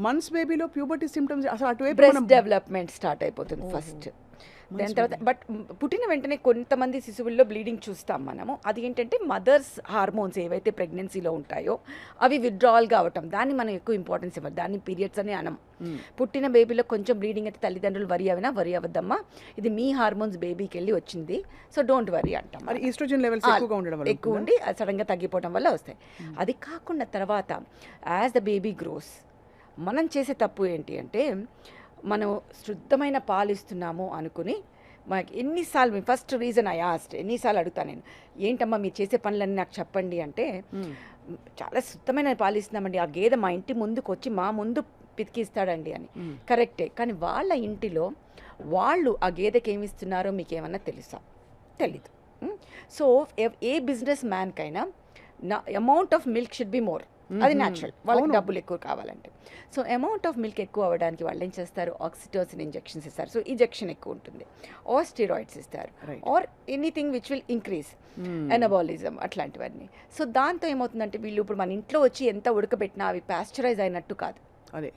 Months బేబీలో puberty symptoms అసలు అటువైపు breast development start అయిపోతుంది ఫస్ట్. దాని తర్వాత బట్ పుట్టిన వెంటనే కొంతమంది శిశువుల్లో బ్లీడింగ్ చూస్తాం మనము. అది ఏంటంటే మదర్స్ హార్మోన్స్ ఏవైతే ప్రెగ్నెన్సీలో ఉంటాయో అవి విత్డ్రావల్ కావటం, దాన్ని మనం ఎక్కువ ఇంపార్టెన్స్ ఇవ్వాలి. దాన్ని పీరియడ్స్ అని అనం. పుట్టిన బేబీలో కొంచెం బ్లీడింగ్ అయితే తల్లిదండ్రులు వరి అవ్వద్దమ్మా, ఇది మీ హార్మోన్స్ బేబీకి వెళ్ళి వచ్చింది, సో డోంట్ వరీ అంటాం. మరి ఈస్ట్రోజన్ లెవెల్స్ ఎక్కువగా ఉండడం వల్ల ఎక్కువ ఉండి సడన్గా తగ్గిపోవడం వల్ల వస్తాయి. అది కాకుండా తర్వాత యాజ్ ద బేబీ గ్రోస్ మనం చేసే తప్పు ఏంటి అంటే, మనం శుద్ధమైన పాలు ఇస్తున్నాము అనుకుని మనకి ఎన్నిసార్లు ఫస్ట్ రీజన్ ఎన్నిసార్లు అడుగుతాను నేను, ఏంటమ్మా మీరు చేసే పనులన్నీ నాకు చెప్పండి అంటే, చాలా శుద్ధమైన పాలు ఇస్తున్నామండి, ఆ గేదె మా ఇంటి ముందుకు వచ్చి మా ముందు పితికిస్తాడండి అని. కరెక్టే, కానీ వాళ్ళ ఇంటిలో వాళ్ళు ఆ గేదెకి ఏమి ఇస్తున్నారో మీకు ఏమన్నా తెలుసా? తెలీదు. సో ఏ బిజినెస్ మ్యాన్కైనా amount of milk should be more, అది న్యాచురల్, వాళ్ళకి డబ్బులు ఎక్కువ కావాలంటే. సో అమౌంట్ ఆఫ్ మిల్క్ ఎక్కువ అవ్వడానికి వాళ్ళు ఏం చేస్తారు, ఆక్సిటోసిన్ ఇంజెక్షన్స్ ఇస్తారు, సో ఇంజెక్షన్ ఎక్కువ ఉంటుంది, ఆర్ స్టెరాయిడ్స్ ఇస్తారు, or anything which will increase anabolism అట్లాంటివన్నీ. సో దాంతో ఏమవుతుందంటే వీళ్ళు ఇప్పుడు మన ఇంట్లో వచ్చి ఎంత ఉడకబెట్టినా అవి పాస్చరైజ్ అయినట్టు కాదు. అదే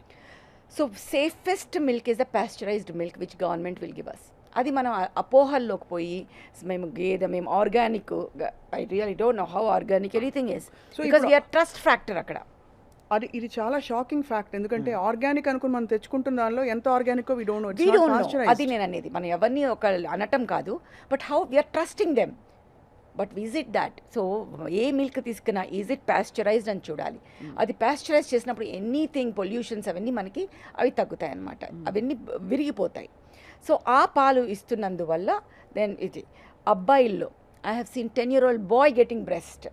so safest milk is the pasteurized milk which government will give us. అది మనం అపోహల్లోకి పోయి మేము organic, I really don't know how organic anything is, because we're trust factor అక్కడ. ఇది చాలా షాకింగ్ ఫ్యాక్ట్, ఎందుకంటే ఆర్గానిక్ అనుకుని మనం తెచ్చుకుంటున్న దానిలో ఎంత ఆర్గానిక్ వి డోంట్ నో. అది నేను అనేది, మనం ఎవరిని ఒక అనటం కాదు, but how we're trusting them, but is it that? So ఏ మిల్క్ తీసుకున్నా ఈజ్ ఇట్ పాస్చరైజ్డ్ అని చూడాలి. అది పాస్చరైజ్ చేసినప్పుడు ఎనీథింగ్ పొల్యూషన్స్ అవన్నీ మనకి అవి తగ్గుతాయి అన్నమాట, అవన్నీ విరిగిపోతాయి. సో ఆ పాలు ఇస్తున్నందువల్ల దెన్ ఇది అబ్బాయిల్లో I have seen 10-year-old boy getting breast.